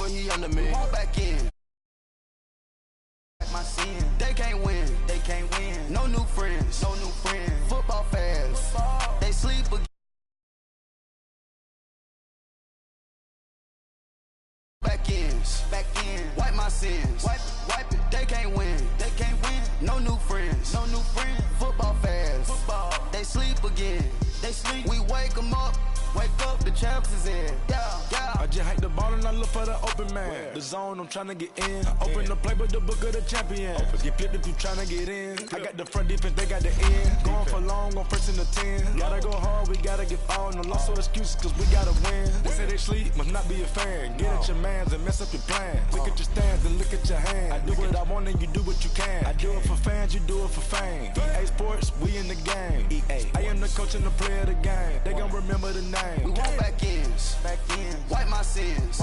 but he under me. Won't back in. My sin. They can't win. They can't win. No new friends. No new friends. Football fans. Football. They sleep again. Back in. Wipe my sins. Wipe it. They can't win. They can't win. No new friends. No new friends. Football fans. Football. They sleep again. They sleep. We wake them up. Wake up, the champs is in. Yeah, yeah. I just hike the ball and I look for the open man. Where? The zone, I'm trying to get in. Open the playbook, the book of the champion. Get flipped if you trying to get in. I got the front defense, they got the end. Going for long, on first and the 10. Gotta go hard, we gotta get all. No loss or excuses, cause we gotta win. They say they sleep, must not be a fan. Get at your mans and mess up your plan. Look at your stands and look at your hands. I do what I want and you do what you can. I do it for fans, you do it for fame. EA Sports, we in the game. EA. I am the coach and the player of the game. They gon' remember the name. We won't back in. Wipe my sins.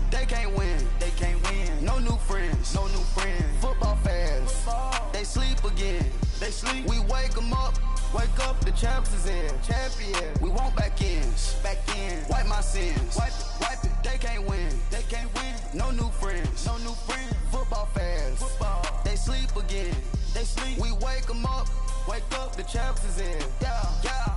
They can't win. They can't win. No new friends. No new friends. Football fans. They sleep again. They sleep. We wake them up. Wake up, the champs is in. Champion. We won't back in. Wipe my sins. Wipe it. They can't win. They can't win. No new friends. No new friends. Football fans. They sleep again. They sleep. We wake them up. Wake up, the champs is in. Yeah, yeah.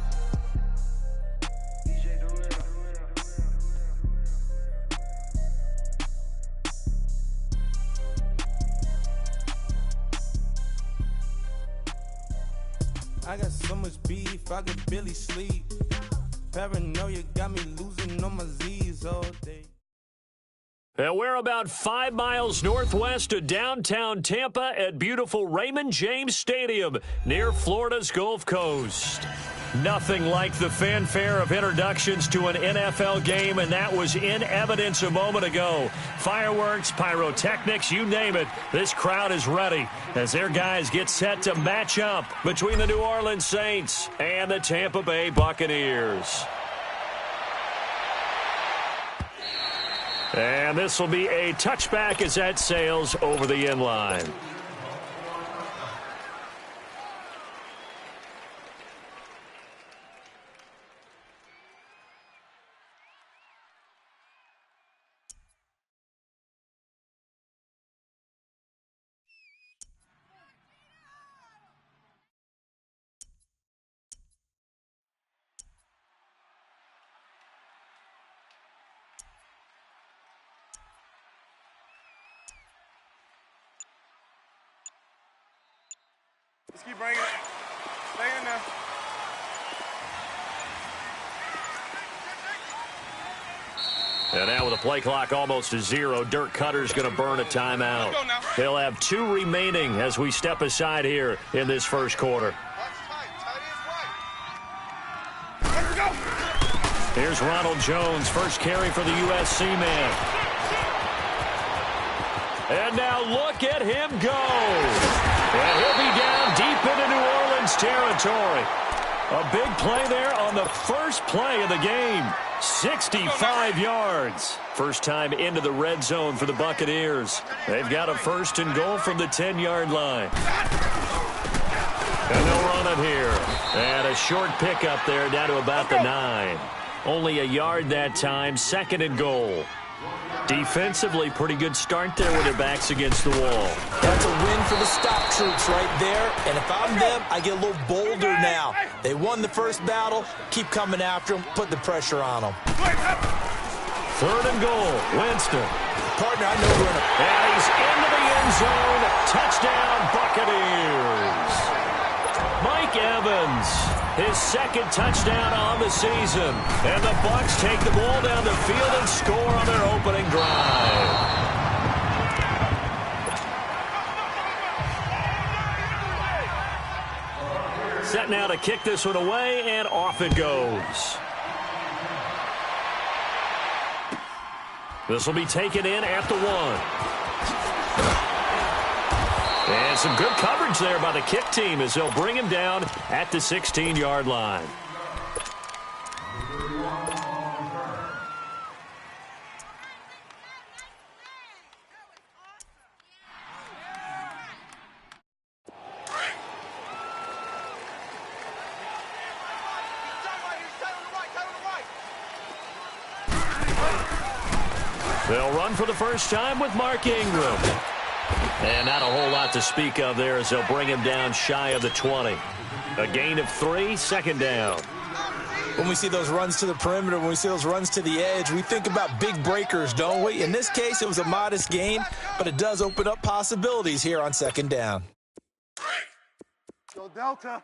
I got so much beef, I could barely sleep. Paranoia got me losing on my Z's all day. And we're about 5 miles northwest of downtown Tampa at beautiful Raymond James Stadium near Florida's Gulf Coast. Nothing like the fanfare of introductions to an NFL game, and that was in evidence a moment ago. Fireworks, pyrotechnics, you name it. This crowd is ready as their guys get set to match up between the New Orleans Saints and the Tampa Bay Buccaneers. And this will be a touchback as that sails over the end line. Let's keep bringing it. Stay in there. And now with the play clock almost to 0, Dirk Cutter's going to burn a timeout. He'll have 2 remaining as we step aside here in this first quarter. Here's Ronald Jones, first carry for the USC man. And now look at him go. And he'll be down deep into New Orleans territory. A big play there on the first play of the game. 65 yards. First time into the red zone for the Buccaneers. They've got a 1st and goal from the 10-yard line. And they'll run it here. And a short pickup there down to about the 9. Only a yard that time, 2nd and goal. Defensively, pretty good start there with their backs against the wall. That's a win for the stop troops right there. And if I'm them, I get a little bolder now. They won the first battle. Keep coming after them. Put the pressure on them. 3rd and goal. Winston. Partner, I know we're in a... And he's into the end zone. Touchdown, Buccaneers. Mike Evans, his 2nd touchdown on the season. And the Bucs take the ball down the field and score on their opening drive. Set now to kick this one away, and off it goes. This will be taken in at the 1. And some good coverage there by the kick team as they'll bring him down at the 16-yard line. They'll run for the first time with Mark Ingram. And not a whole lot to speak of there as they'll bring him down shy of the 20. A gain of 3, second down. When we see those runs to the perimeter, when we see those runs to the edge, we think about big breakers, don't we? In this case, it was a modest gain, but it does open up possibilities here on second down. Go Delta.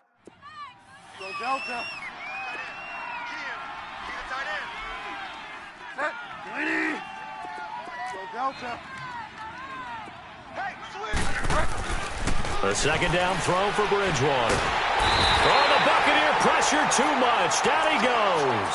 Go Delta. Set. Ready. Go Delta. Hey, swing. A second down throw for Bridgewater. Oh, the Buccaneer pressure too much. Down he goes.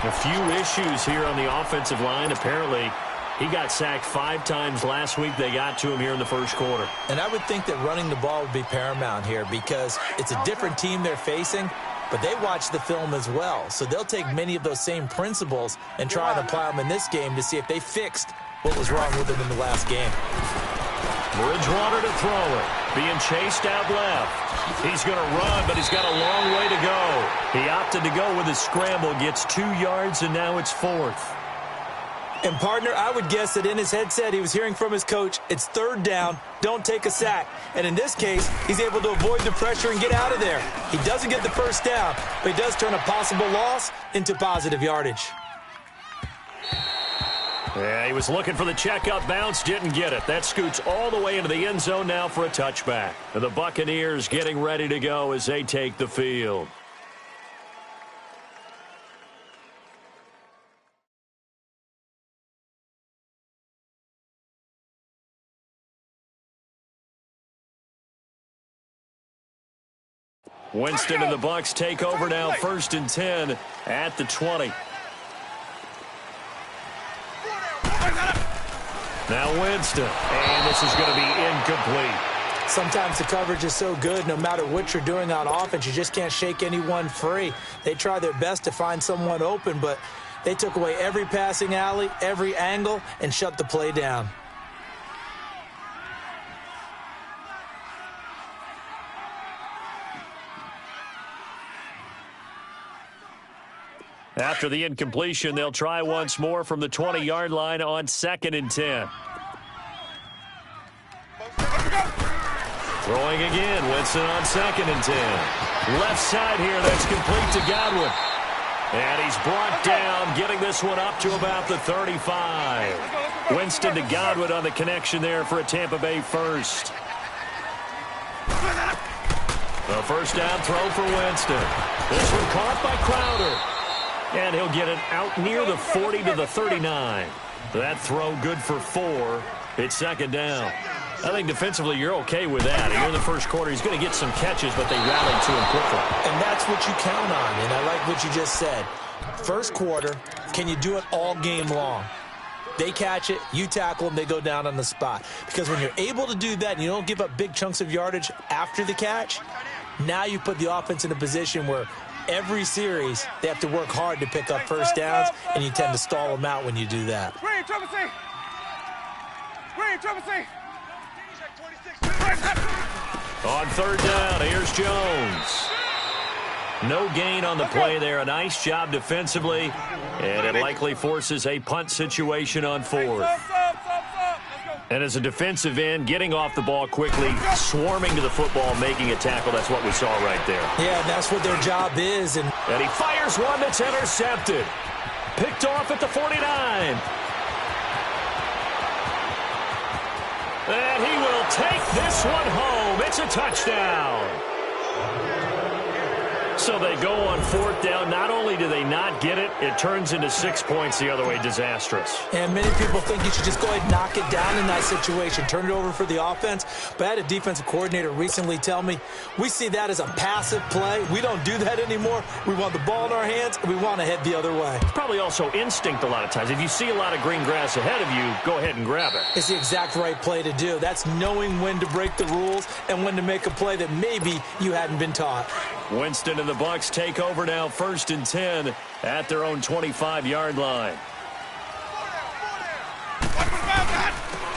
A few issues here on the offensive line. Apparently, he got sacked 5 times last week. They got to him here in the first quarter. And I would think that running the ball would be paramount here because it's a different team they're facing, but they watch the film as well. So they'll take many of those same principles and try and apply them in this game to see if they fixed what was wrong with them in the last game. Bridgewater to throw it. Being chased out left. He's going to run, but he's got a long way to go. He opted to go with his scramble, gets 2 yards, and now it's 4th. And, partner, I would guess that in his headset he was hearing from his coach, it's 3rd down, don't take a sack. And in this case, he's able to avoid the pressure and get out of there. He doesn't get the first down, but he does turn a possible loss into positive yardage. Yeah, he was looking for the checkup bounce, didn't get it. That scoots all the way into the end zone now for a touchback. And the Buccaneers getting ready to go as they take the field. Winston and the Bucs take over now, 1st and 10 at the 20. Now Winston, and this is going to be incomplete. Sometimes the coverage is so good, no matter what you're doing on offense, you just can't shake anyone free. They try their best to find someone open, but they took away every passing alley, every angle, and shut the play down. After the incompletion, they'll try once more from the 20-yard line on 2nd and 10. Throwing again, Winston on 2nd and 10. Left side here, that's complete to Godwin. And he's brought down, getting this one up to about the 35. Winston to Godwin on the connection there for a Tampa Bay first. The first down throw for Winston. This one caught by Crowder. And he'll get it out near the 40 to the 39. That throw good for 4. It's 2nd down. I think defensively you're okay with that. Here in the first quarter, he's going to get some catches, but they rallied to him quickly. And that's what you count on, and I like what you just said. First quarter, can you do it all game long? They catch it, you tackle them, they go down on the spot. Because when you're able to do that and you don't give up big chunks of yardage after the catch, now you put the offense in a position where every series they have to work hard to pick up first downs, and you tend to stall them out when you do that. Green, triple C. Green, triple C. On 3rd down, here's Jones. No gain on the play there. A nice job defensively, and it likely forces a punt situation on 4th. And as a defensive end, getting off the ball quickly, swarming to the football, making a tackle, that's what we saw right there. Yeah, that's what their job is. And he fires one that's intercepted. Picked off at the 49. And he will take this one home. It's a touchdown. So they go on 4th down. Not only do they not get it, it turns into 6 points the other way. Disastrous. And many people think you should just go ahead and knock it down in that situation. Turn it over for the offense. But I had a defensive coordinator recently tell me, we see that as a passive play. We don't do that anymore. We want the ball in our hands, and we want to head the other way. It's probably also instinct a lot of times. If you see a lot of green grass ahead of you, go ahead and grab it. It's the exact right play to do. That's knowing when to break the rules and when to make a play that maybe you hadn't been taught. Winston and the Bucs take over now, 1st and 10 at their own 25-yard line.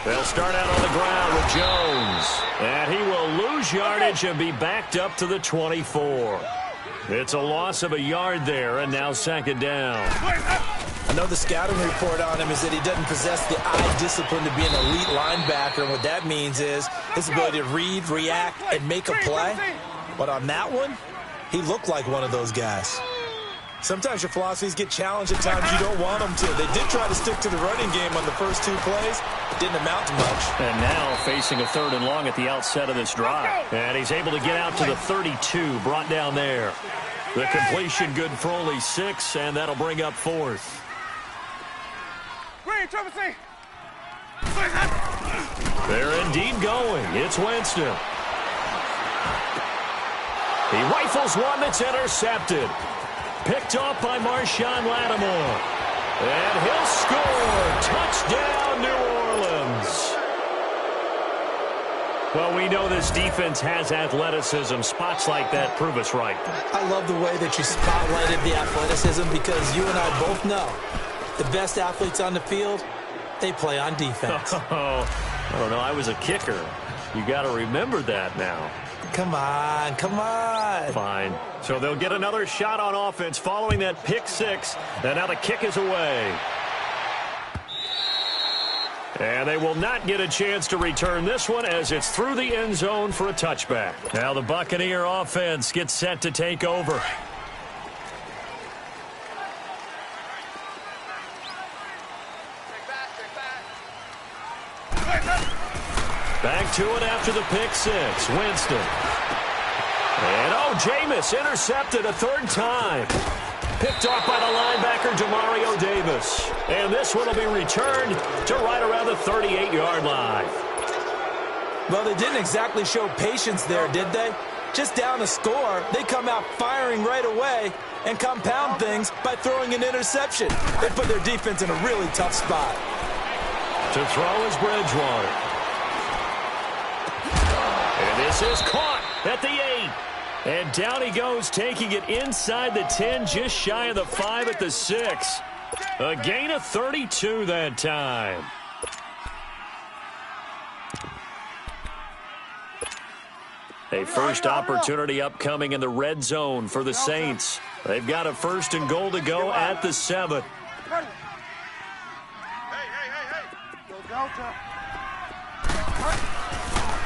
They'll start out on the ground with Jones. And he will lose yardage and be backed up to the 24. It's a loss of a yard there, and now 2nd down. know the scouting report on him is that he doesn't possess the eye discipline to be an elite linebacker. And what that means is his ability to read, react, and make a play. But on that one, he looked like one of those guys. Sometimes your philosophies get challenged at times you don't want them to. They did try to stick to the running game on the first 2 plays. It didn't amount to much. And now facing a 3rd and long at the outset of this drive. And he's able to get out to the 32, brought down there. The completion good for only 6, and that'll bring up 4th. They're indeed going. It's Winston. He rifles one that's intercepted. Picked off by Marshawn Lattimore. And he'll score. Touchdown, New Orleans. Well, we know this defense has athleticism. Spots like that prove us right. I love the way that you spotlighted the athleticism because you and I both know the best athletes on the field, they play on defense. Oh, I don't know. I was a kicker. You got to remember that now. Come on, come on. Fine. So they'll get another shot on offense following that pick 6. And now the kick is away. And they will not get a chance to return this one as it's through the end zone for a touchback. Now the Buccaneer offense gets set to take over. Back to it after the pick 6. Winston. And, Jameis intercepted a 3rd time. Picked off by the linebacker, Demario Davis. And this one will be returned to right around the 38-yard line. Well, they didn't exactly show patience there, did they? Just down a score, they come out firing right away and compound things by throwing an interception. They put their defense in a really tough spot. To throw is Bridgewater. And this is caught at the 8. And down he goes, taking it inside the 10, just shy of the 5 at the 6. A gain of 32 that time. A first opportunity upcoming in the red zone for the Saints. They've got a 1st and goal to go at the 7.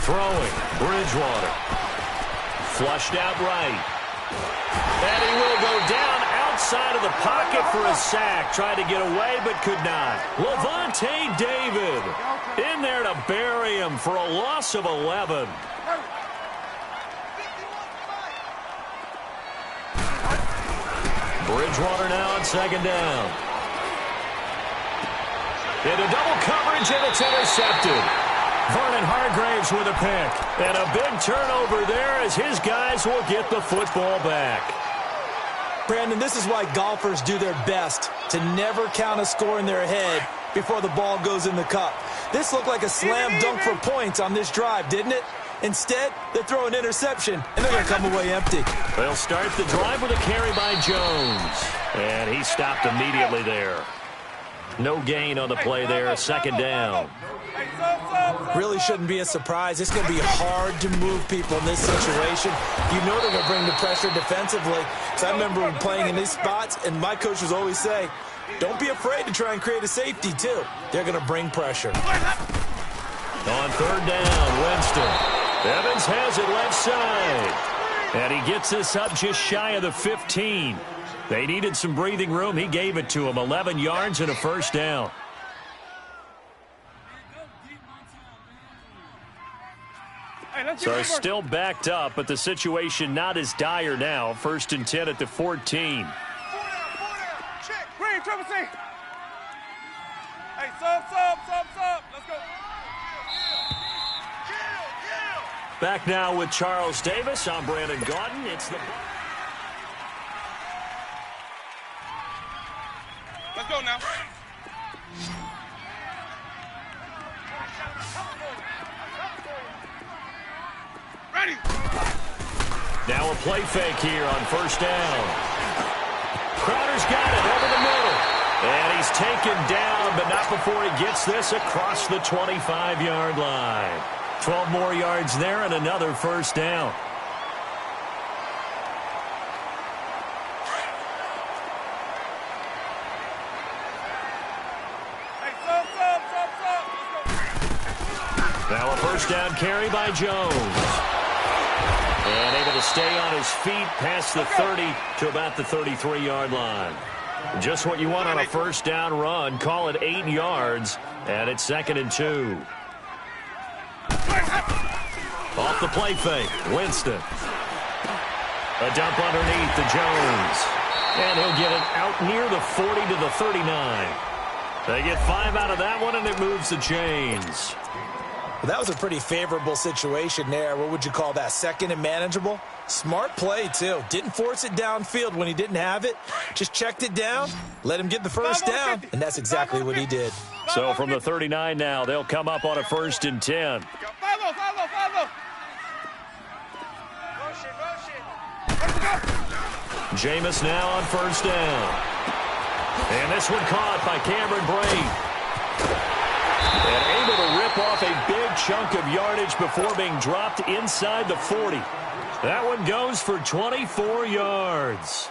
Throwing, Bridgewater. Flushed out right. And he will go down outside of the pocket for a sack. Tried to get away but could not. Levante David in there to bury him for a loss of 11. Bridgewater now on 2nd down. Into double coverage and it's intercepted. Vernon Hargraves with a pick. And a big turnover there as his guys will get the football back. Brandon, this is why golfers do their best to never count a score in their head before the ball goes in the cup. This looked like a slam dunk for points on this drive, didn't it? Instead, they throw an interception, and they're going to come away empty. They'll start the drive with a carry by Jones. And he stopped immediately there. No gain on the play there, 2nd down. Really shouldn't be a surprise. It's going to be hard to move people in this situation. You know they're going to bring the pressure defensively. So I remember playing in these spots, and my coaches always say, don't be afraid to try and create a safety, too. They're going to bring pressure. On 3rd down, Winston. Evans has it left side. And he gets this up just shy of the 15. They needed some breathing room. He gave it to him. 11 yards and a 1st down. So still backed up, but the situation not as dire now. 1st and 10 at the 14. Check. Green, triple C. Hey, sub. Let's go. Back now with Charles Davis. I'm Brandon Gaudin. It's the... Let's go now. Ready. Now a play fake here on 1st down. Crowder's got it over the middle. And he's taken down, but not before he gets this across the 25-yard line. 12 more yards there and another 1st down. Now a first down carry by Jones. And able to stay on his feet past the 30 to about the 33-yard line. Just what you want on a first down run. Call it 8 yards, and it's 2nd and 2. Off the play fake, Winston. A dump underneath to Jones. And he'll get it out near the 40 to the 39. They get 5 out of that one, and it moves the chains. Well, that was a pretty favorable situation there. What would you call that? 2nd and manageable? Smart play, too. Didn't force it downfield when he didn't have it. Just checked it down, let him get the first down, and that's exactly what he did. So from the 39 now, they'll come up on a 1st and 10. Jameis now on first down. And this one caught by Cameron Brate. And able to rip off a big chunk of yardage before being dropped inside the 40. That one goes for 24 yards.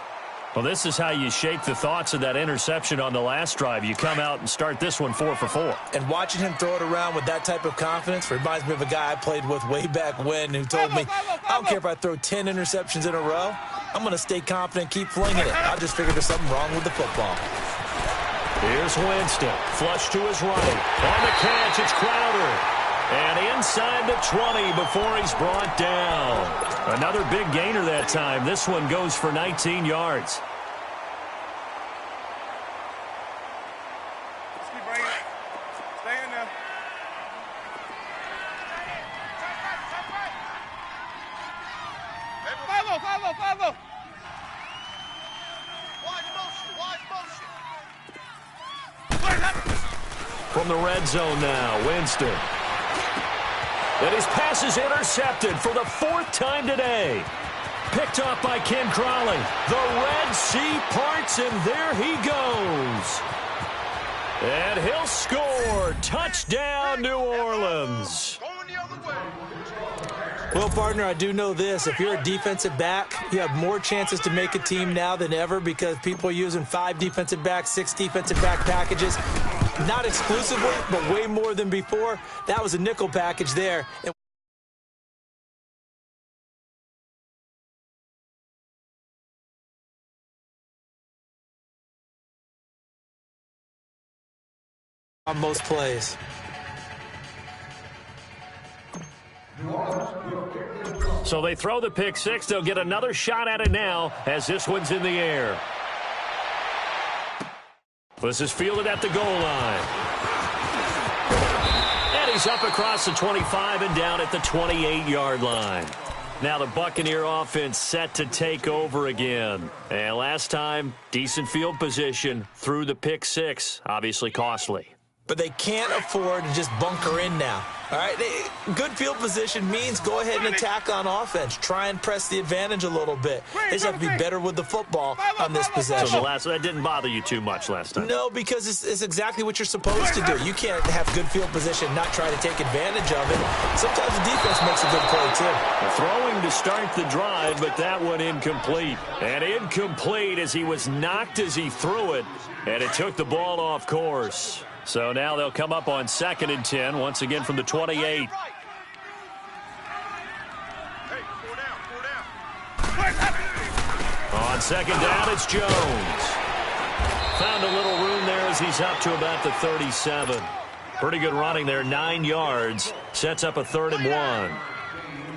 Well, this is how you shake the thoughts of that interception on the last drive. You come out and start this one 4 for 4. And watching him throw it around with that type of confidence reminds me of a guy I played with way back when who told me, I don't care if I throw 10 interceptions in a row. I'm going to stay confident, keep flinging it. I just figured there's something wrong with the football. Here's Winston. Flush to his right. On the catch, it's Crowder. And inside the 20 before he's brought down. Another big gainer that time. This one goes for 19 yards. Let's keep bringing it. Stay in there. Follow. From the red zone now, Winston. And his pass is intercepted for the 4th time today. Picked off by Ken Crawley. The Red Sea parts, and there he goes. And he'll score. Touchdown, New Orleans. Well, partner, I do know this. If you're a defensive back, you have more chances to make a team now than ever because people are using 5 defensive backs, 6 defensive back packages. Not exclusively, but way more than before. That was a nickel package there. On most plays. So they throw the pick 6. They'll get another shot at it now as this one's in the air. This is fielded at the goal line. And he's up across the 25 and down at the 28-yard line. Now the Buccaneer offense set to take over again. And last time, decent field position through the pick 6. Obviously costly. But they can't afford to just bunker in now. All right, good field position means go ahead and attack on offense. Try and press the advantage a little bit. They just have to be better with the football on this possession. So that didn't bother you too much last time? No, because it's exactly what you're supposed to do. You can't have good field position and not try to take advantage of it. Sometimes the defense makes a good play, too. Throwing to start the drive, but that one incomplete. And incomplete as he was knocked as he threw it, and it took the ball off course. So now they'll come up on 2nd and 10, once again from the 28. On 2nd down, it's Jones. Found a little room there as he's up to about the 37. Pretty good running there, 9 yards. Sets up a 3rd and 1.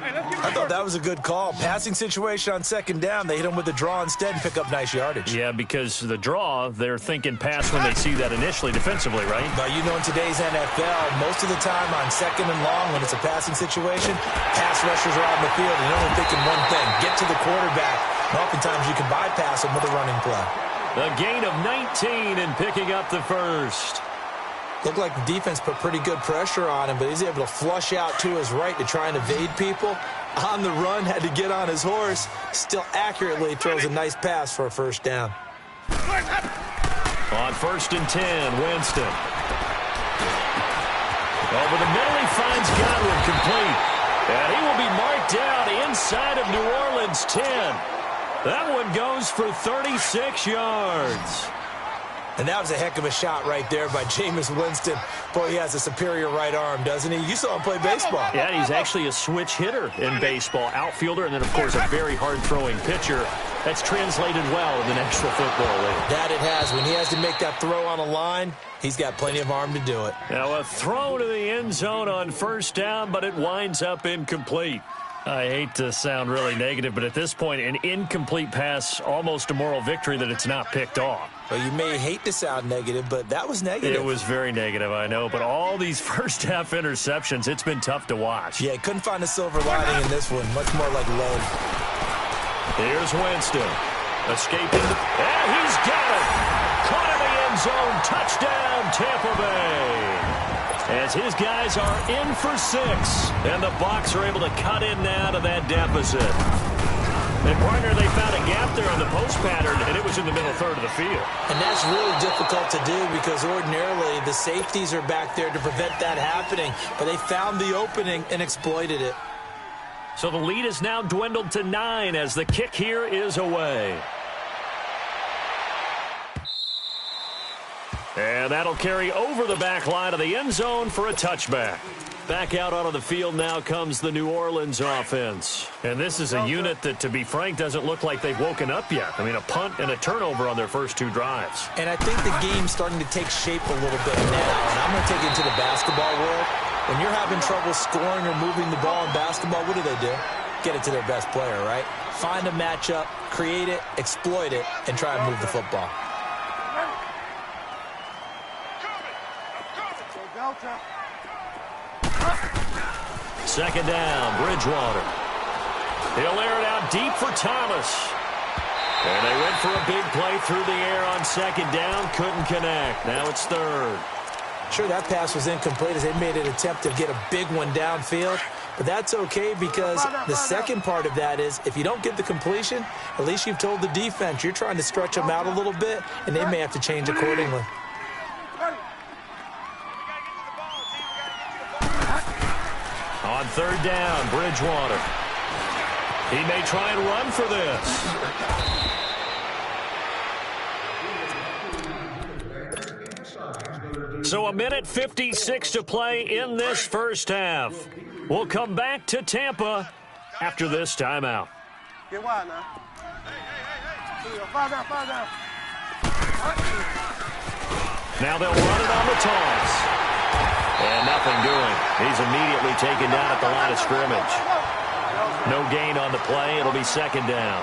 I thought that was a good call. Passing situation on 2nd down. They hit him with the draw instead and pick up nice yardage. Yeah, because the draw, they're thinking pass when they see that initially defensively, right? Now, you know in today's NFL, most of the time on 2nd and long when it's a passing situation, pass rushers are on the field and they're only thinking one thing, get to the quarterback. And oftentimes you can bypass him with a running play. The gain of 19 and picking up the 1st. Looked like the defense put pretty good pressure on him, but he's able to flush out to his right to try and evade people. On the run, had to get on his horse. Still accurately throws a nice pass for a 1st down. On 1st and 10, Winston. Over the middle, he finds Godwin complete. And he will be marked down inside of New Orleans' 10. That one goes for 36 yards. And that was a heck of a shot right there by Jameis Winston. Boy, he has a superior right arm, doesn't he? You saw him play baseball. Yeah, he's actually a switch hitter in baseball, outfielder, and then, of course, a very hard-throwing pitcher. That's translated well in the National Football League. That it has. When he has to make that throw on a line, he's got plenty of arm to do it. Now a throw to the end zone on first down, but it winds up incomplete. I hate to sound really negative, but at this point, an incomplete pass, almost a moral victory that it's not picked off. Well, you may hate to sound negative, but that was negative. It was very negative, I know, but all these first-half interceptions, it's been tough to watch. Yeah, couldn't find a silver lining in this one. Much more like lead. Here's Winston. Escaping. And he's got it. Caught in the end zone. Touchdown, Tampa Bay. As his guys are in for 6. And the Bucs are able to cut in now to that deficit. And, partner, they found a gap there on the post pattern, and it was in the middle third of the field. And that's really difficult to do because ordinarily the safeties are back there to prevent that happening. But they found the opening and exploited it. So the lead is now dwindled to 9 as the kick here is away. And that'll carry over the back line of the end zone for a touchback. Back out onto the field now comes the New Orleans offense. And this is a unit that, to be frank, doesn't look like they've woken up yet. I mean, a punt and a turnover on their first 2 drives. And I think the game's starting to take shape a little bit now. And I'm going to take it into the basketball world. When you're having trouble scoring or moving the ball in basketball, what do? Get it to their best player, right? Find a matchup, create it, exploit it, and try and move the football. Second down, Bridgewater. He'll air it out deep for Thomas. And they went for a big play through the air on second down. Couldn't connect. Now it's third. Sure, that pass was incomplete as they made an attempt to get a big one downfield. But that's okay because the second part of that is if you don't get the completion, at least you've told the defense you're trying to stretch them out a little bit, and they may have to change accordingly. On third down, Bridgewater. He may try and run for this. So 1:56 to play in this first half. We'll come back to Tampa after this timeout. Get wide now. Five down. Now they'll run it on the toss. And nothing doing. He's immediately taken down at the line of scrimmage. No gain on the play. It'll be second down.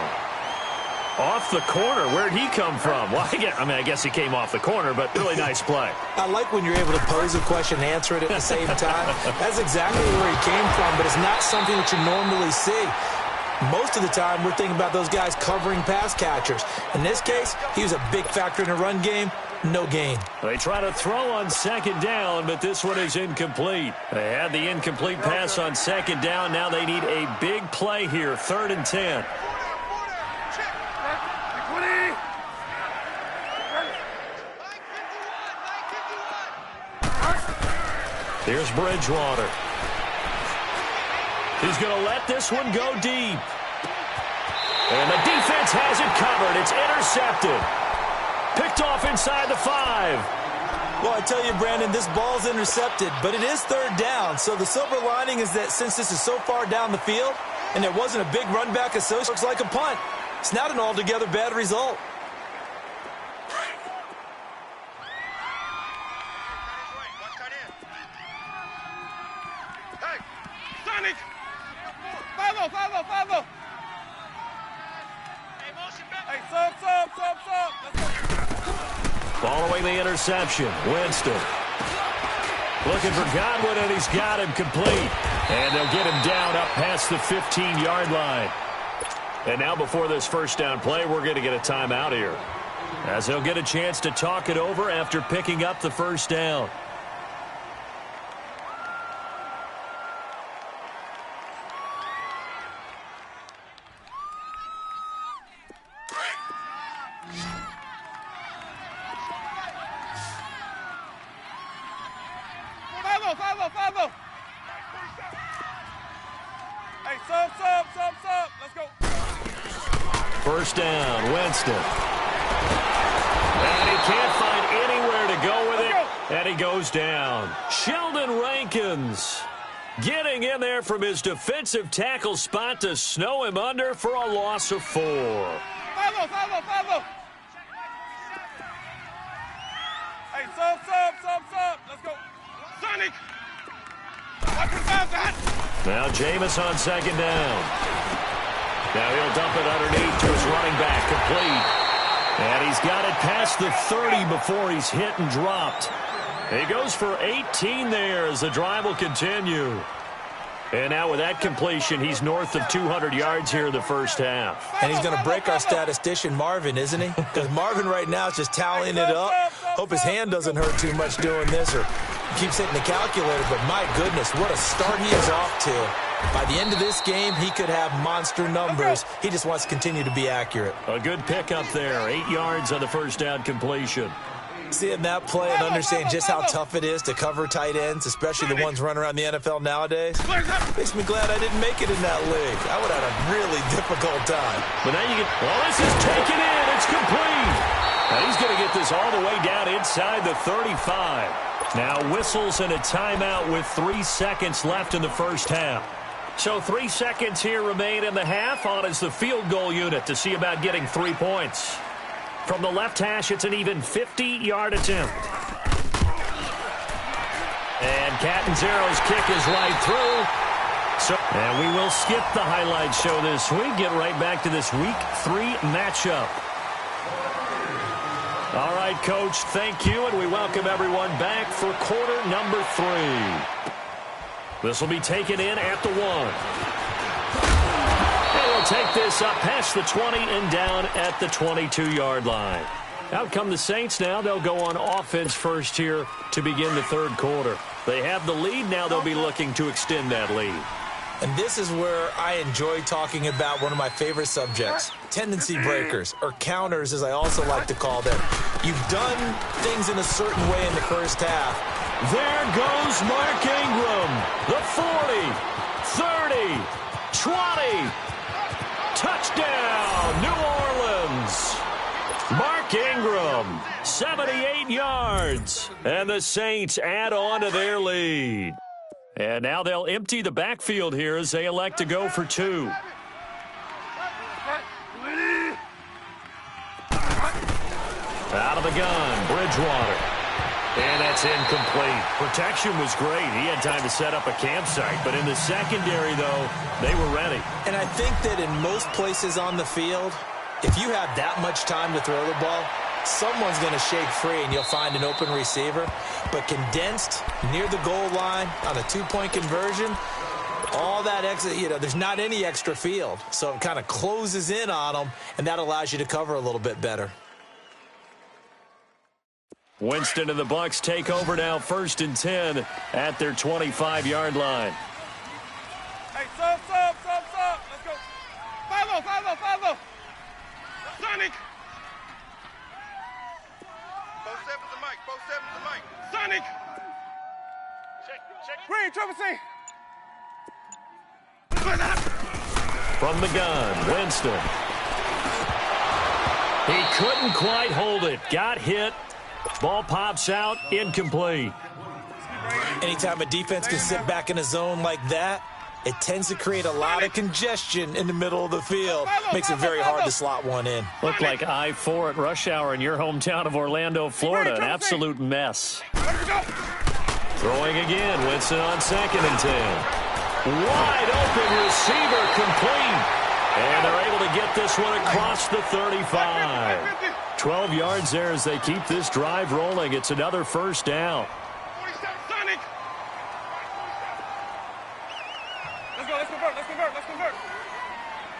Off the corner. Where'd he come from? Well, I guess he came off the corner, but really nice play. I like when you're able to pose a question and answer it at the same time. That's exactly where he came from, but it's not something that you normally see. Most of the time, we're thinking about those guys covering pass catchers. In this case, he was a big factor in the run game. No gain. They try to throw on second down, but this one is incomplete. They had the incomplete pass on second down. Now they need a big play here, 3rd and 10. Here's Bridgewater. He's going to let this one go deep. And the defense has it covered. It's intercepted. Picked off inside the 5. Well, I tell you, Brandon, this ball's intercepted, but it is 3rd down. So the silver lining is that since this is so far down the field and there wasn't a big run back associated, looks like a punt. It's not an altogether bad result. Follow. Hey, sub. Following the interception, Winston. Looking for Godwin, and he's got him complete. And they'll get him down up past the 15-yard line. And now before this first down play, we're going to get a timeout here, as they'll get a chance to talk it over after picking up the first down. Follow. Hey, sub. Let's go. First down, Winston. And he can't find he goes down. Sheldon Rankins getting in there from his defensive tackle spot to snow him under for a loss of 4. Follow. Hey, sub. Let's go. Sonic. Watch your fast, that. Now Jameis on second down. Now he'll dump it underneath to his running back, complete. And he's got it past the 30 before he's hit and dropped. He goes for 18 there as the drive will continue. And now with that completion, he's north of 200 yards here in the first half. And he's going to break our statistician Marvin, isn't he? Because Marvin right now is just tallying it up. Hope his hand doesn't hurt too much doing this or keeps hitting the calculator. But my goodness, what a start he is off to. By the end of this game, he could have monster numbers. He just wants to continue to be accurate. A good pickup there. 8 yards on the first down completion. Seeing that play and understanding just how tough it is to cover tight ends, especially the ones running around the NFL nowadays, makes me glad I didn't make it in that league. I would have had a really difficult time. But now you get, well, this is taken in. It's complete. Now he's going to get this all the way down inside the 35. Now whistles and a timeout with 3 seconds left in the first half. So 3 seconds here remain in the half. On is the field goal unit to see about getting 3 points. From the left hash, it's an even 50-yard attempt. And Catanzaro's kick is right through. And we will skip the highlight show this week. Get right back to this Week 3 matchup. All right, Coach, thank you, and we welcome everyone back for quarter number 3. This will be taken in at the 1. And he'll take this up past the 20 and down at the 22-yard line. Out come the Saints now. They'll go on offense first here to begin the third quarter. They have the lead. Now they'll be looking to extend that lead. And this is where I enjoy talking about one of my favorite subjects, tendency breakers, or counters as I also like to call them. You've done things in a certain way in the first half. There goes Mark Ingram. The 40, 30, 20. Touchdown, New Orleans. Mark Ingram, 78 yards. And the Saints add on to their lead. And now they'll empty the backfield here as they elect to go for 2. Out of the gun, Bridgewater. And that's incomplete. Protection was great. He had time to set up a campsite. But in the secondary, though, they were ready. And I think that in most places on the field, if you have that much time to throw the ball, someone's going to shake free and you'll find an open receiver. But condensed near the goal line on a 2-point conversion, all that extra, there's not any extra field. So it kind of closes in on them, and that allows you to cover a little bit better. Winston and the Bucs take over now, 1st and 10 at their 25-yard line. Hey, sub. Let's go. Follow. Sonic. Both sevens the mic. Sonic. Check. Green, triple C. From the gun, Winston. He couldn't quite hold it. Got hit. Ball pops out, incomplete. Anytime a defense can sit back in a zone like that, it tends to create a lot of congestion in the middle of the field. Makes it very hard to slot one in. Looked like I-4 at rush hour in your hometown of Orlando, Florida. An absolute mess. Throwing again, Winston on 2nd and 10. Wide open receiver, complete. And they're able to get this one across the 35. 12 yards there as they keep this drive rolling. It's another first down. Sonic. Let's convert.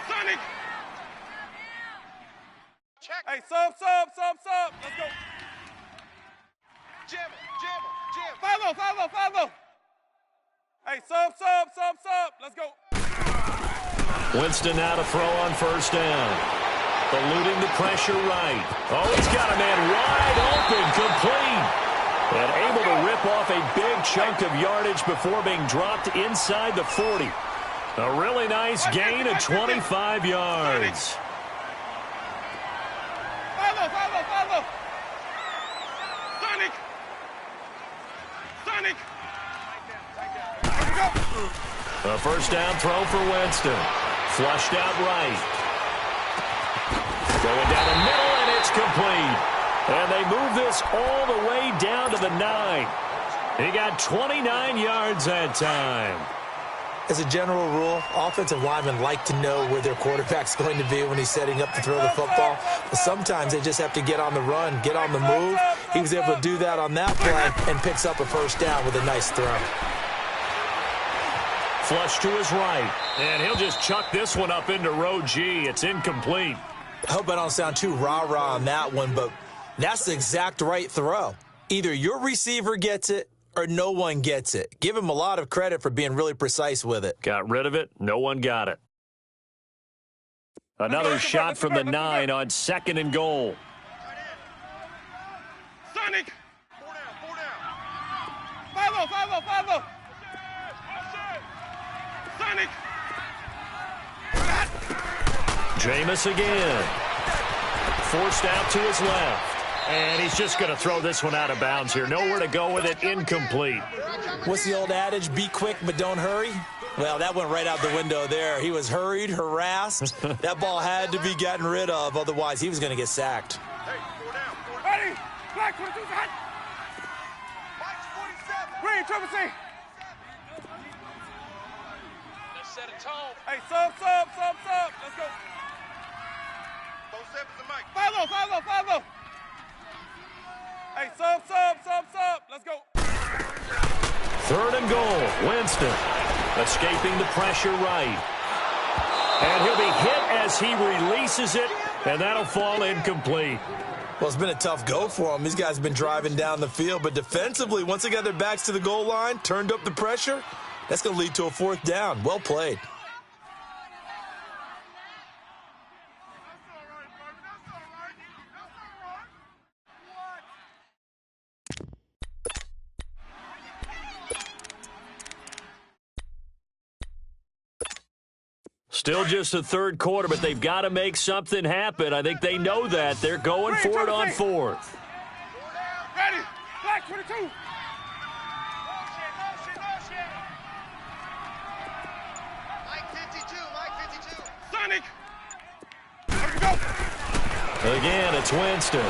Sonic. Check. Hey, sub. Let's go. Jam. Follow. Hey, sub. Let's go. Winston now to throw on 1st down. Eluding the pressure right. Oh, he's got a man wide open, complete. And able to rip off a big chunk of yardage before being dropped inside the 40. A really nice gain of 25 yards. Follow. Sonic. A first down throw for Winston. Flushed out right. Going down the middle, and it's complete. And they move this all the way down to the 9. He got 29 yards that time. As a general rule, offensive linemen like to know where their quarterback's going to be when he's setting up to throw the football. But sometimes they just have to get on the run, get on the move. He was able to do that on that play and picks up a first down with a nice throw. Flush to his right, and he'll just chuck this one up into row G. It's incomplete. I hope I don't sound too rah-rah on that one, but that's the exact right throw. Either your receiver gets it or no one gets it. Give him a lot of credit for being really precise with it. Got rid of it. No one got it. Another shot from the 9 on 2nd and goal. Sonic! 4 down. 5-0. Sonic! Jameis again. Forced out to his left. And he's just going to throw this one out of bounds here. Nowhere to go with it. Incomplete. What's the old adage? Be quick, but don't hurry? Well, that went right out the window there. He was hurried, harassed. That ball had to be gotten rid of. Otherwise, he was going to get sacked. Hey, 4 down. Ready? Black 22's hot. Green, triple C. Let's set a tone. Hey, sub. Let's go. 4-7's the mic. 5-0. Hey, sub. Let's go. 3rd and goal. Winston escaping the pressure right. And he'll be hit as he releases it, and that'll fall incomplete. Well, it's been a tough go for them. These guys have been driving down the field, but defensively, once they got their backs to the goal line, turned up the pressure, that's going to lead to a 4th down. Well played. Still just the 3rd quarter, but they've got to make something happen. I think they know that. They're going for it on 4th. Ready? Black 22. Mike 52. Sonic. Let's go. Again, it's Winston. And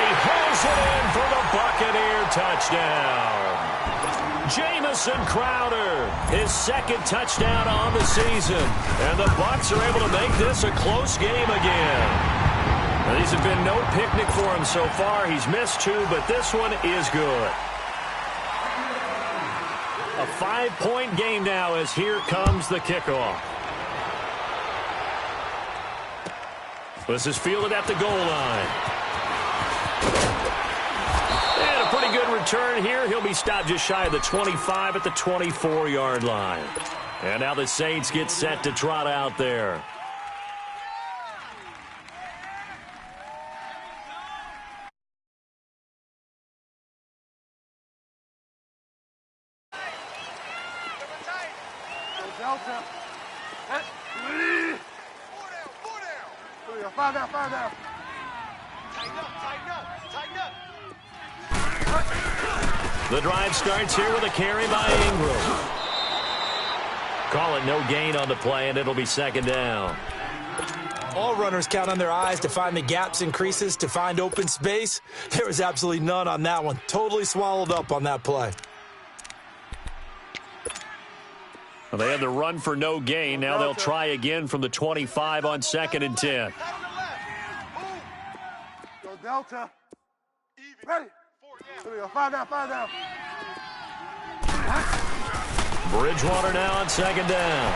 he holds it in for the Buccaneer touchdown. Jamison Crowder, his 2nd touchdown on the season. And the Bucs are able to make this a close game again. Now, these have been no picnic for him so far. He's missed 2, but this one is good. A 5-point game now as here comes the kickoff. This is fielded at the goal line. And a pretty good return here. He'll be stopped just shy of the 25 at the 24-yard line. And now the Saints get set to trot out there. Delta. 4 down. 5 down. Tighten up. The drive starts here with a carry by Ingram. Call it no gain on the play, and it'll be 2nd down. All runners count on their eyes to find the gaps and creases, to find open space. There was absolutely none on that one. Totally swallowed up on that play. Well, they had the run for no gain. Now they'll try again from the 25 on 2nd and 10. Go Delta. Ready? 5 down. Bridgewater now on 2nd down.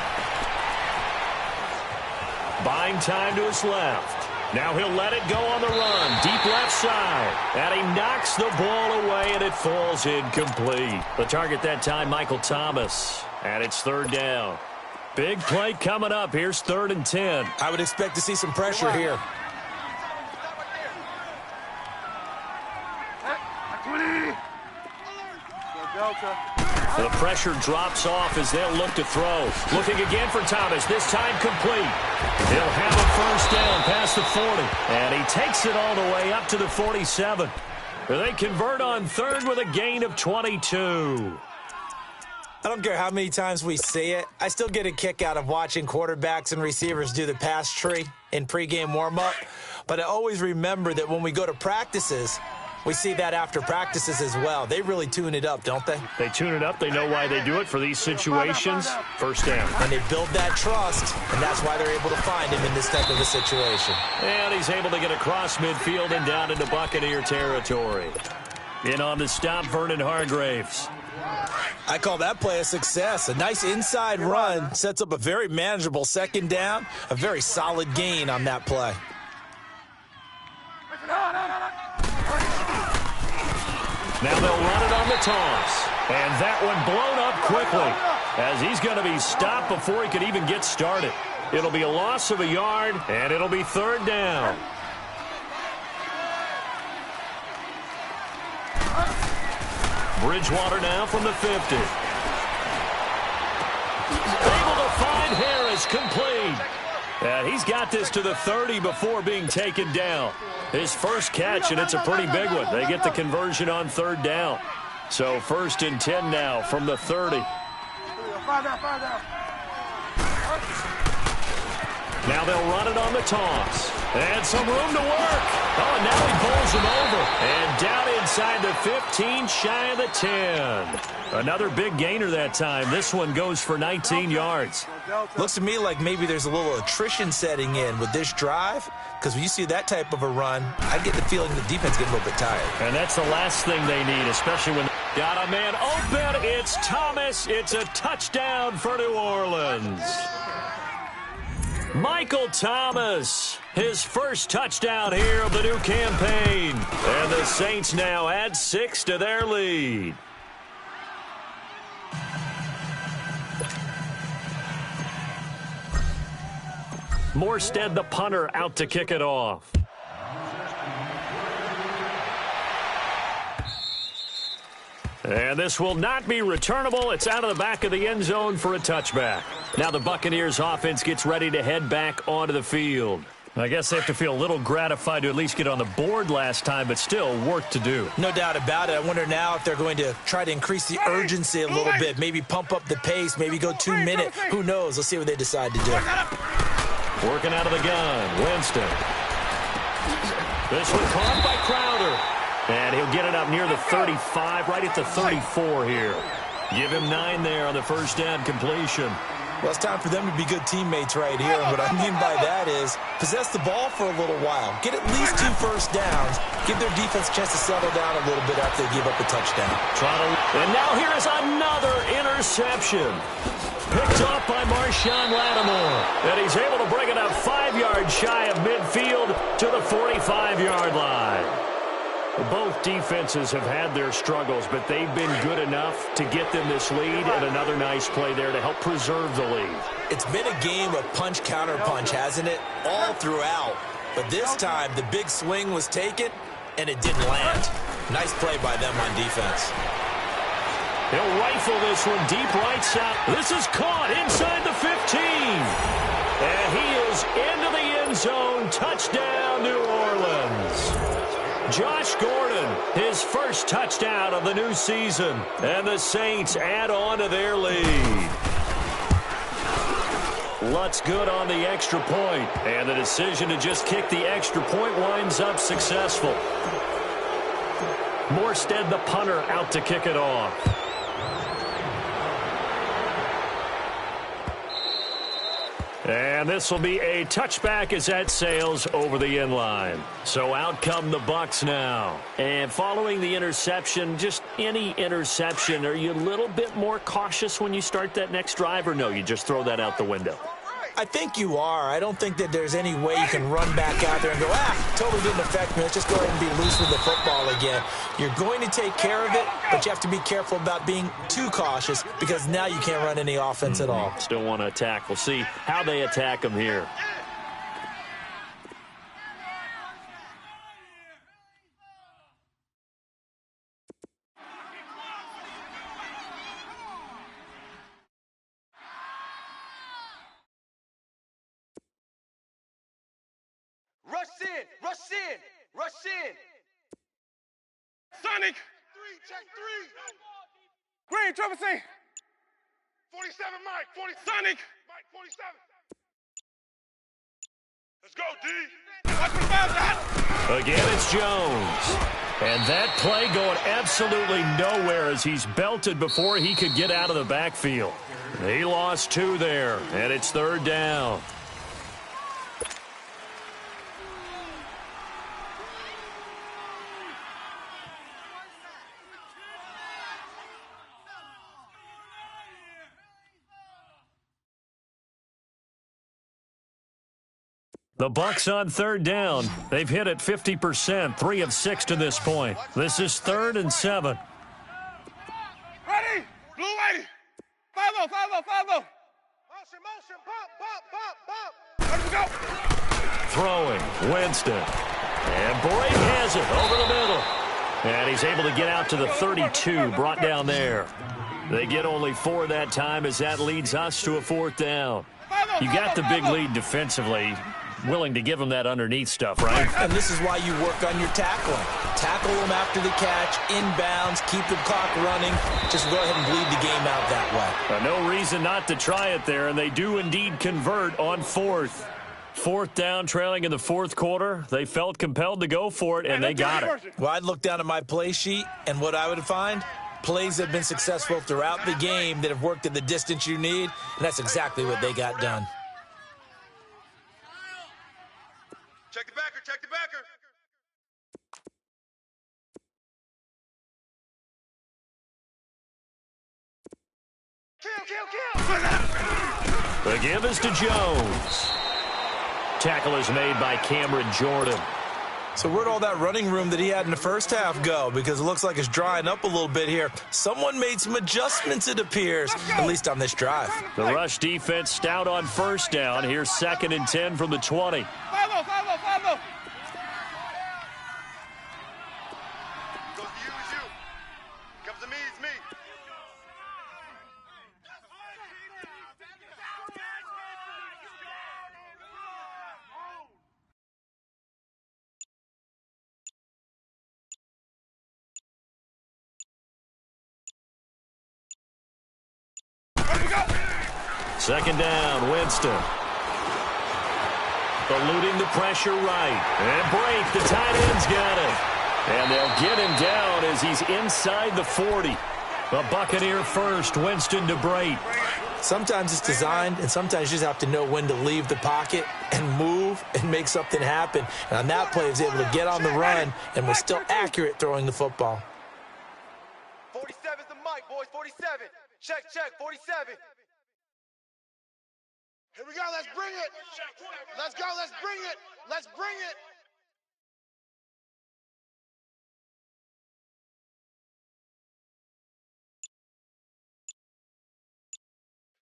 Buying time to his left. Now he'll let it go on the run. Deep left side. And he knocks the ball away, and it falls incomplete. The target that time, Michael Thomas. And it's 3rd down. Big play coming up. Here's 3rd and 10. I would expect to see some pressure here. The pressure drops off as they'll look to throw. Looking again for Thomas, this time complete. He'll have a first down past the 40. And he takes it all the way up to the 47. They convert on 3rd with a gain of 22. I don't care how many times we see it. I still get a kick out of watching quarterbacks and receivers do the pass tree in pregame warm-up. But I always remember that when we go to practices, we see that after practices as well. They really tune it up, don't they? They tune it up. They know why they do it for these situations. First down. And they build that trust, and that's why they're able to find him in this type of a situation. And he's able to get across midfield and down into Buccaneer territory. In on the stop, Vernon Hargraves. I call that play a success. A nice inside run sets up a very manageable second down, a very solid gain on that play. Now they'll run it on the toss. And that one blown up quickly as he's going to be stopped before he could even get started. It'll be a loss of a yard, and it'll be third down. Bridgewater now from the 50. Able to find Harris, complete. And he's got this to the 30 before being taken down. His first catch, and it's a pretty big one. They get the conversion on third down. So 1st and 10 now from the 30. Now they'll run it on the toss. And some room to work. Oh, and now he bowls him over. And down inside the 15, shy of the 10. Another big gainer that time. This one goes for 19 yards. Looks to me like maybe there's a little attrition setting in with this drive, because when you see that type of a run, I get the feeling the defense gets a little bit tired. And that's the last thing they need, especially when they got a man open. It's Thomas. It's a touchdown for New Orleans. Michael Thomas, his first touchdown here of the new campaign. And the Saints now add 6 to their lead. Morstead, the punter, out to kick it off. And this will not be returnable. It's out of the back of the end zone for a touchback. Now the Buccaneers offense gets ready to head back onto the field. I guess they have to feel a little gratified to at least get on the board last time, but still work to do. No doubt about it. I wonder now if they're going to try to increase the urgency a little bit, maybe pump up the pace, maybe go 2 minute. Who knows? Let's see what they decide to do. Working out of the gun, Winston. This one caught by Crowder. And he'll get it up near the 35, right at the 34 here. Give him 9 there on the first down completion. Well, it's time for them to be good teammates right here. And what I mean by that is possess the ball for a little while. Get at least 2 first downs. Give their defense a chance to settle down a little bit after they give up a touchdown. And now here is another interception. Picked off by Marshawn Lattimore. And he's able to bring it up 5 yards shy of midfield to the 45-yard line. Both defenses have had their struggles, but they've been good enough to get them this lead, and another nice play there to help preserve the lead. It's been a game of punch-counter-punch, hasn't it? All throughout. But this time, the big swing was taken, and it didn't land. Nice play by them on defense. He'll rifle this one deep right side. This is caught inside the 15. And he is into the end zone. Touchdown, New Orleans. Josh Gordon, his first touchdown of the new season. And the Saints add on to their lead. Lutz good on the extra point. And the decision to just kick the extra point winds up successful. Morstead, the punter, out to kick it off. And this will be a touchback as that sails over the end line. So out come the Bucs now. And following the interception, just any interception, are you a little bit more cautious when you start that next drive, or no, you just throw that out the window? I think you are. I don't think that there's any way you can run back out there and go, totally didn't affect me. Let's just go ahead and be loose with the football again. You're going to take care of it, but you have to be careful about being too cautious because now you can't run any offense at all. Still want to attack. We'll see how they attack them here. Rush in. Sonic. Check 3. Green, triple C. 47, Mike. 40. Sonic. Mike, 47. Let's go, D. Watch for the foul shot. Again, it's Jones. And that play going absolutely nowhere as he's belted before he could get out of the backfield. He lost 2 there, and it's 3rd down. The Bucs on 3rd down. They've hit it 50%, 3 of 6 to this point. This is 3rd and 7. Ready? Blue lady. 5-0, 5-0, 5-0. Motion, motion, bump, bump, bump, bump. Let's go. Throwing, Winston. And Brake has it over the middle. And he's able to get out to the 32, brought down there. They get only 4 that time as that leads us to a 4th down. You got the big lead defensively. Willing to give them that underneath stuff, right? And this is why you work on your tackling. Tackle them after the catch, inbounds, keep the clock running. Just go ahead and bleed the game out that way. No reason not to try it there, and they do indeed convert on 4th. 4th down, trailing in the 4th quarter. They felt compelled to go for it, and they got it. Well, I'd look down at my play sheet, and what I would find, plays that have been successful throughout the game that have worked at the distance you need, and that's exactly what they got done. Check the backer, check the backer. Kill. The give is to Jones. Tackle is made by Cameron Jordan. So where'd all that running room that he had in the first half go? Because it looks like it's drying up a little bit here. Someone made some adjustments, it appears, at least on this drive. The rush defense stout on 1st down. Here's 2nd and 10 from the 20. 5-0, 5-0, 5-0. Goes to you, is you. Comes to me, it's me. Second down, Winston. Eluding the pressure right. And Brake, the tight end's got it. And they'll get him down as he's inside the 40. The Buccaneer first, Winston to Brake. Sometimes it's designed, and sometimes you just have to know when to leave the pocket and move and make something happen. And on that play, he was able to get on the run and was still accurate throwing the football. 47's the mic, boys, 47. Check, 47. Here we go, let's bring it. Let's go, let's bring it. Let's bring it.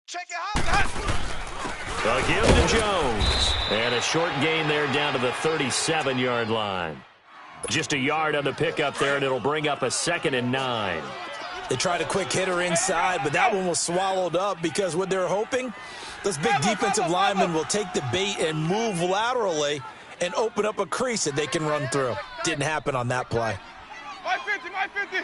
Check it out. A give to Jones. And a short gain there down to the 37-yard line. Just a yard on the pickup there, and it'll bring up a 2nd and 9. They tried a quick hitter inside, but that one was swallowed up because what they're hoping, those big defensive linemen will take the bait and move laterally and open up a crease that they can run through. Didn't happen on that play. My 50, my 50.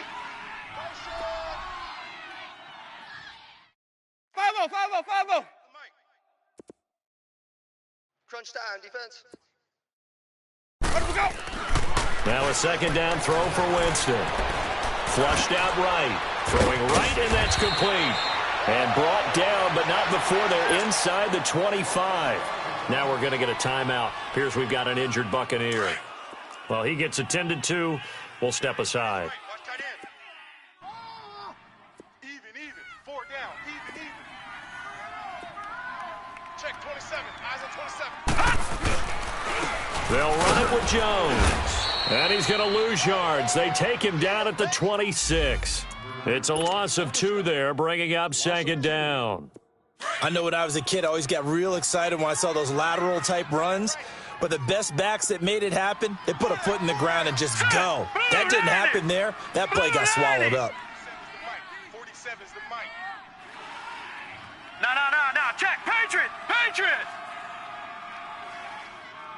5-0, 5-0, 5-0. Crunch time, defense. Let we go. Now a 2nd down throw for Winston. Flushed out right. Throwing right, and that's complete. And brought down, but not before they're inside the 25. Now we're going to get a timeout. Appears we've got an injured Buccaneer. Well, he gets attended to. We'll step aside. Even. 4 down. Even. Check 27. Eyes on 27. They'll run it with Jones. And he's going to lose yards. They take him down at the 26. It's a loss of 2 there, bringing up 2nd down. I know when I was a kid, I always got real excited when I saw those lateral-type runs. But the best backs that made it happen, they put a foot in the ground and just go. That didn't happen there. That play got swallowed up. 47's the mic. No. Check. Patriot.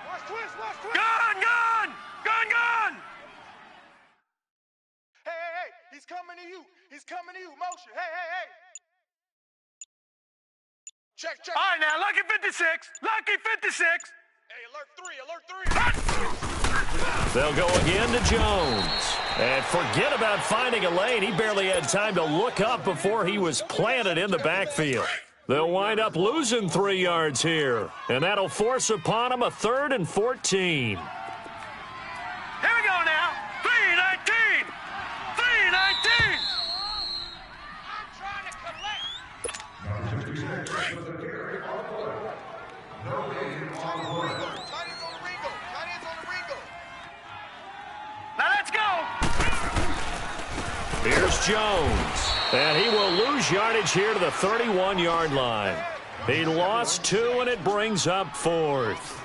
Watch twist. Gun. Hey. He's coming to you. Motion. Hey. Check. All right, now, lucky 56. Lucky 56. Hey, alert 3. They'll go again to Jones. And forget about finding a lane. He barely had time to look up before he was planted in the backfield. They'll wind up losing 3 yards here. And that'll force upon them a 3rd and 14. Here we go now. 3-19. 3-19. I'm trying to collect. Tight ends on the Ringo. Now let's go. Here's Jones. And he will lose yardage here to the 31-yard line. He lost 2, and it brings up 4th.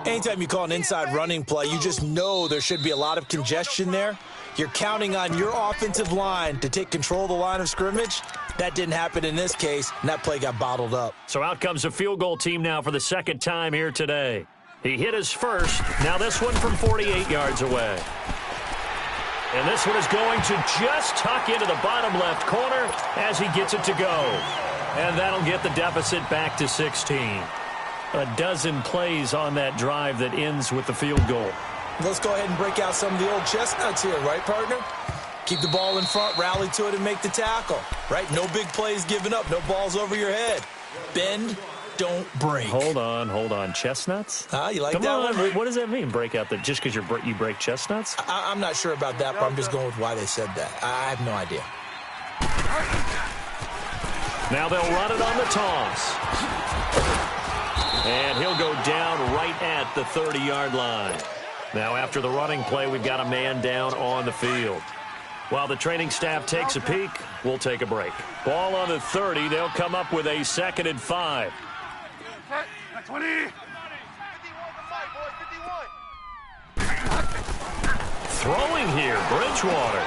Anytime you call an inside running play, you just know there should be a lot of congestion there. You're counting on your offensive line to take control of the line of scrimmage. That didn't happen in this case, and that play got bottled up. So out comes a field goal team now for the 2nd time here today. He hit his first. Now this one from 48 yards away. And this one is going to just tuck into the bottom left corner as he gets it to go. And that'll get the deficit back to 16. A dozen plays on that drive that ends with the field goal. Let's go ahead and break out some of the old chestnuts here, right, partner? Keep the ball in front, rally to it, and make the tackle, right? No big plays given up, no balls over your head. Bend, don't break. Hold on. Chestnuts? You like Come that on. one? What does that mean, break out? Just because you break chestnuts? I'm not sure about that, but I'm just going with why they said that. I have no idea. Now they'll run it on the toss. And he'll go down right at the 30-yard line. Now after the running play, we've got a man down on the field. While the training staff takes a peek, we'll take a break. Ball on the 30. They'll come up with a 2nd and 5. 20. 51 to fight, boys. 51. Throwing here, Bridgewater.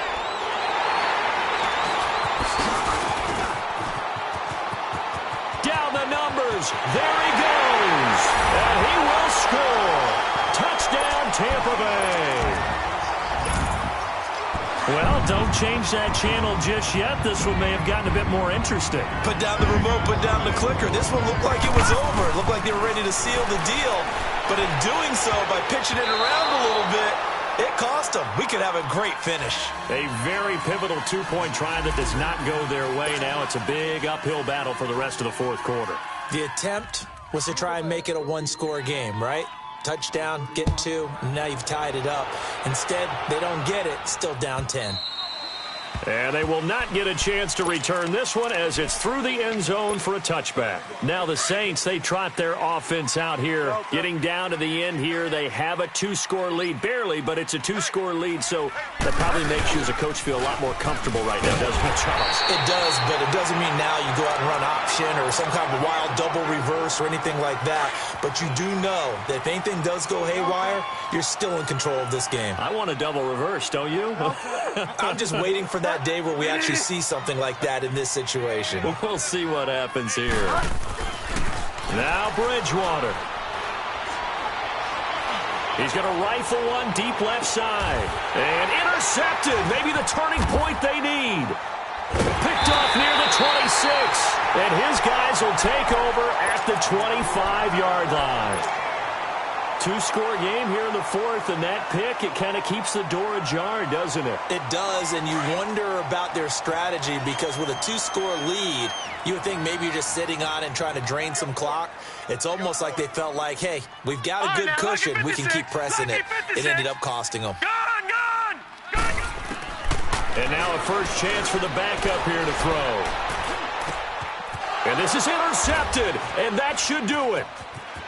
Down the numbers. There he goes. And he will score. Touchdown, Tampa Bay. Well, don't change that channel just yet. This one may have gotten a bit more interesting. Put down the remote, put down the clicker. This one looked like it was over. It looked like they were ready to seal the deal. But in doing so, by pitching it around a little bit, it cost them. We could have a great finish. A very pivotal 2-point try that does not go their way. Now it's a big uphill battle for the rest of the 4th quarter. The attempt was to try and make it a 1-score game, right? Touchdown, get 2, and now you've tied it up. Instead, they don't get it, still down 10. And they will not get a chance to return this one as it's through the end zone for a touchback. Now the Saints, they trot their offense out here. Getting down to the end here, they have a 2-score lead. Barely, but it's a 2-score lead, so that probably makes you as a coach feel a lot more comfortable right now, doesn't it, Charles? It does, but it doesn't mean now you go out and run option or some kind of wild double reverse or anything like that. But you do know that if anything does go haywire, you're still in control of this game. I want a double reverse, don't you? I'm just waiting for that day where we actually see something like that in this situation. We'll see what happens here. Now Bridgewater. He's going to rifle one deep left side. And intercepted. Maybe the turning point they need. Picked off near the 26. And his guys will take over at the 25-yard line. 2-score game here in the 4th, and that pick, it kind of keeps the door ajar, doesn't it? It does, and you wonder about their strategy because with a 2-score lead, you would think maybe you're just sitting on it and trying to drain some clock. It's almost like they felt like, hey, we've got a good cushion. We can keep pressing it. It ended up costing them. Gone. And now a first chance for the backup here to throw. And this is intercepted, and that should do it.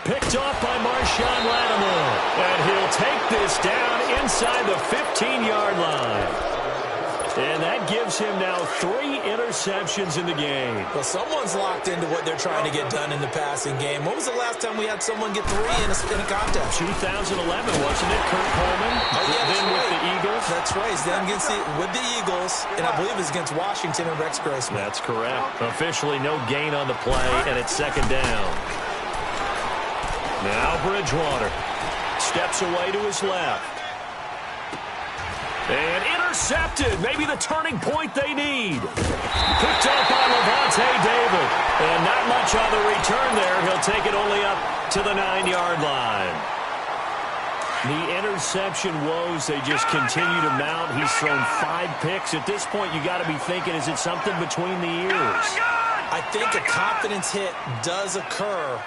Picked off by Marshawn Lattimore. And he'll take this down inside the 15-yard line. And that gives him now 3 interceptions in the game. Well, someone's locked into what they're trying to get done in the passing game. When was the last time we had someone get 3 in a contest? 2011, wasn't it? Kurt Coleman. Oh, yeah, then right. with the Eagles. That's right. Then with the Eagles, and I believe it's against Washington and Rex Grossman. That's correct. Officially no gain on the play, and it's 2nd down. Now Bridgewater steps away to his left. And intercepted. Maybe the turning point they need. Picked up by Levante David. And not much on the interception woes, they just continue to mount. He's thrown 5 picks. At this point, you got to be thinking, is it something between the ears? I think a confidence hit does occur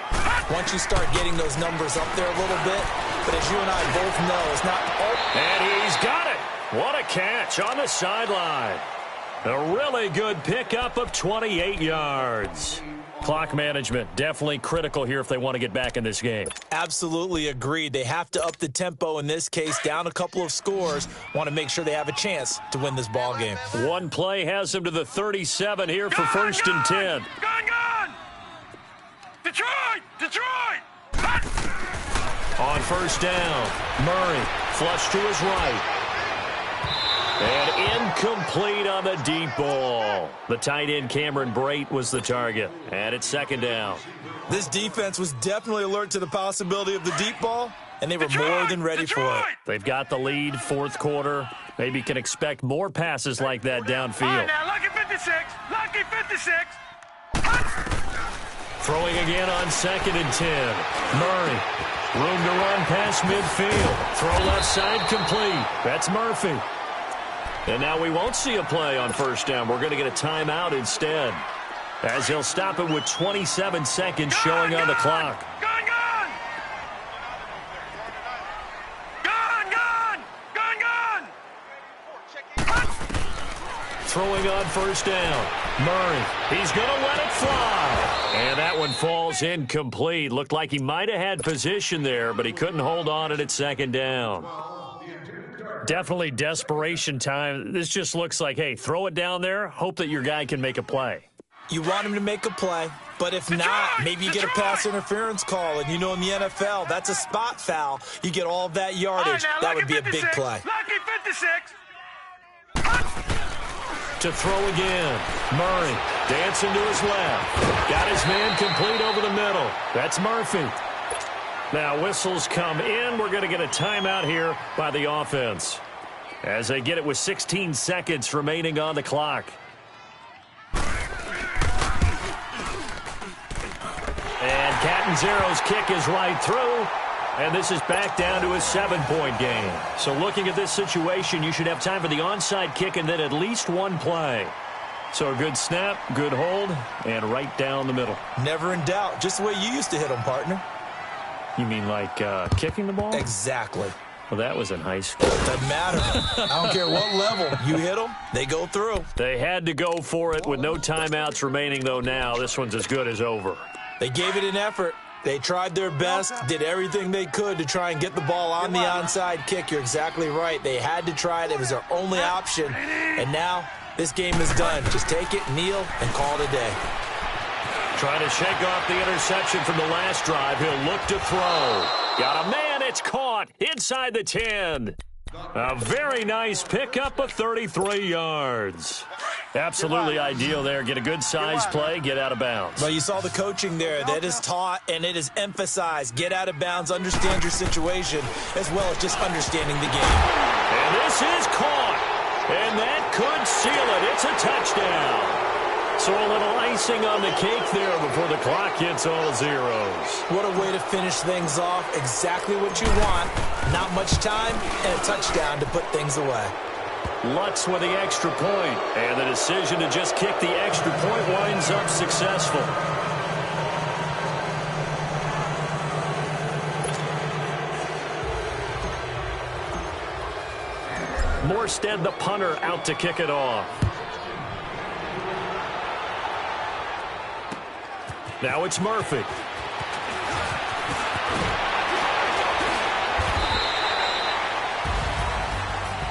once you start getting those numbers up there a little bit. But as you and I both know, it's not... And he's got it. What a catch on the sideline. A really good pickup of 28 yards. Clock management, definitely critical here if they want to get back in this game. Absolutely agreed. They have to up the tempo in this case, down a couple of scores. Want to make sure they have a chance to win this ball game. One play has them to the 37 here for first and 10. Gone! Detroit! On first down, Murray flush to his right. And incomplete on the deep ball. The tight end Cameron Brate was the target. And it's second down. This defense was definitely alert to the possibility of the deep ball, and they were more than ready for it. They've got the lead, fourth quarter. Maybe can expect more passes like that downfield. All right, now, lucky 56. Lucky 56. Throwing again on second and 10. Murray, room to run past midfield. Throw left side complete. That's Murphy. And now we won't see a play on first down. We're going to get a timeout instead, as he'll stop it with 27 seconds showing on the clock. Gone! Throwing on first down. Murray, he's going to let it fly. And that one falls incomplete. Looked like he might have had position there, but he couldn't hold on at second down. Definitely desperation time. This just looks like, hey, throw it down there, hope that your guy can make a play. You want him to make a play, but if not, maybe you get a pass interference call. And you know in the NFL, that's a spot foul. You get all of that yardage. Right, now, that would be a big play. Lucky 56. To throw again. Murray dancing to his left. Got his man complete over the middle. That's Murphy. Now whistles come in. We're going to get a timeout here by the offense, as they get it with 16 seconds remaining on the clock. And Catanzaro's kick is right through. And this is back down to a 7-point game. So looking at this situation, you should have time for the onside kick and then at least one play. So a good snap, good hold, and right down the middle. Never in doubt. Just the way you used to hit them, partner. You mean like kicking the ball? Exactly. Well, that was in high school. Doesn't matter. I don't care what level. You hit them, they go through. They had to go for it with no timeouts remaining, though, now. This one's as good as over. They gave it an effort. They tried their best, did everything they could to try and get the ball on the onside kick. You're exactly right. They had to try it. It was their only option. And now this game is done. Just take it, kneel, and call it a day. Trying to shake off the interception from the last drive. He'll look to throw. Got a man. It's caught inside the 10. A very nice pickup of 33 yards. Absolutely ideal there. Get a good size play, get out of bounds. Well, you saw the coaching there. That is taught and it is emphasized. Get out of bounds, understand your situation, as well as just understanding the game. And this is caught. And that could seal it. It's a touchdown. So a little icing on the cake there before the clock hits all zeros. What a way to finish things off. Exactly what you want. Not much time and a touchdown to put things away. Lutz with the extra point, and the decision to just kick the extra point winds up successful. Morstead, the punter, out to kick it off. Now it's Murphy.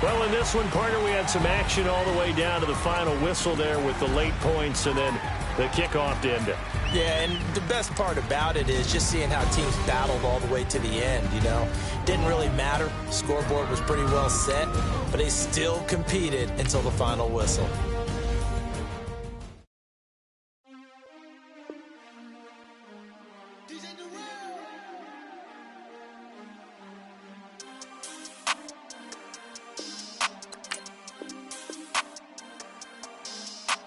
Well, in this one, partner, we had some action all the way down to the final whistle there with the late points and then the kickoff to end it. Yeah, and the best part about it is just seeing how teams battled all the way to the end, you know. Didn't really matter. Scoreboard was pretty well set, but they still competed until the final whistle.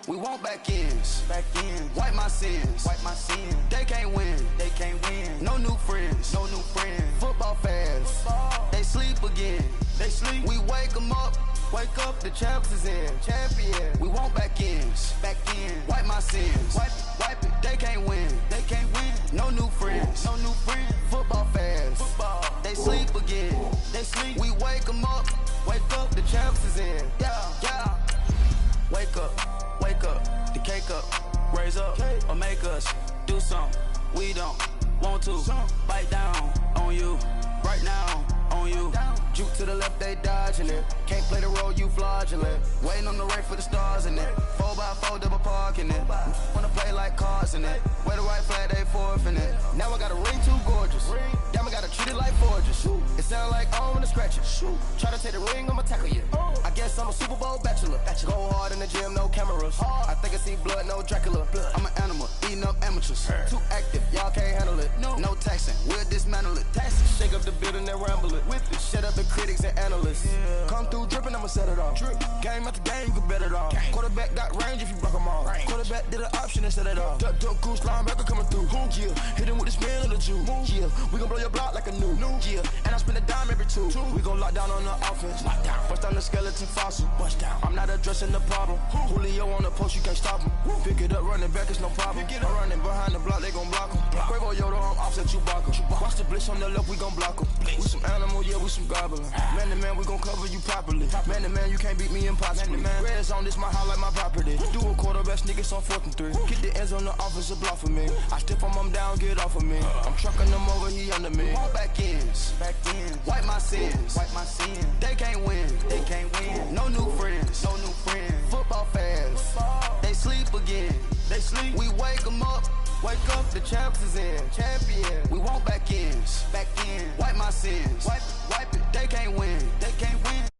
We want back ends. Wipe my sins, wipe my sins. They can't win, they can't win. No new friends, no new friends. Football fans, they sleep again, they sleep. We wake them up, the champs is in, champion. We want back ins, back in. Wipe my sins, wipe it. They can't win, they can't win. No new friends, no new friends. Football fans, they sleep again, they sleep. We wake them up, the champs is in, yeah. Wake up, the cake up, raise up, or make us do something we don't want to. Bite down on you, right now on you. Juke to the left, they dodging it. Can't play the role, you fraudulent. Waiting on the right for the stars in it. 4x4 double parking it. Wanna play like cars in it. Wear the white flag, they forfeiting it. Now I got a ring too gorgeous. Damn, I gotta treat it like forges. It sound like I wanna scratch it. Try to take the ring, I'ma tackle you. I guess I'm a Super Bowl bachelor. Go hard in the gym, no cameras. I think I see blood, no Dracula. I'm an animal, eating up amateurs. Too active, y'all can't handle it. No taxing, we'll dismantle it. Shake up the building and ramble it. Shut up the critics and analysts. Come through dripping, I'ma set it off. Game after game, you can bet it off. Quarterback got range if you block them all. Quarterback did an option and set it off. Duck, goose, linebacker coming through. Yeah, hit him with the spin of the Jew. Yeah, we gon' blow your block like a new. Yeah, and I spend a dime every two. We gon' lock down on the offense. Bust down the skeleton fossil. I'm not addressing the problem. Julio on the post, you can't stop him. Pick it up, running back, it's no problem. I'm running behind the block, they gon' block him. Quavo Yoda, I'm offset Chewbacca. Watch the blitz on the left, we gon' block him. We some animal, yeah, we some goblin. Man to man, we gon' cover you properly. Man to man, you can't beat me impossibly. Red zone, this my highlight, my property. Do a quarterback sneakers on 4th and 3. Get the ends on the offensive block for me. I step on him down, get off of me. I'm trucking them over, he under me. All back ins, wipe my sins, They can't win, they can't win. No new friends, no new friends. Football fans, they sleep again, they sleep. We wake them up, the champs is in, champion. We want back ins, wipe my sins, wipe it. They can't win, they can't win.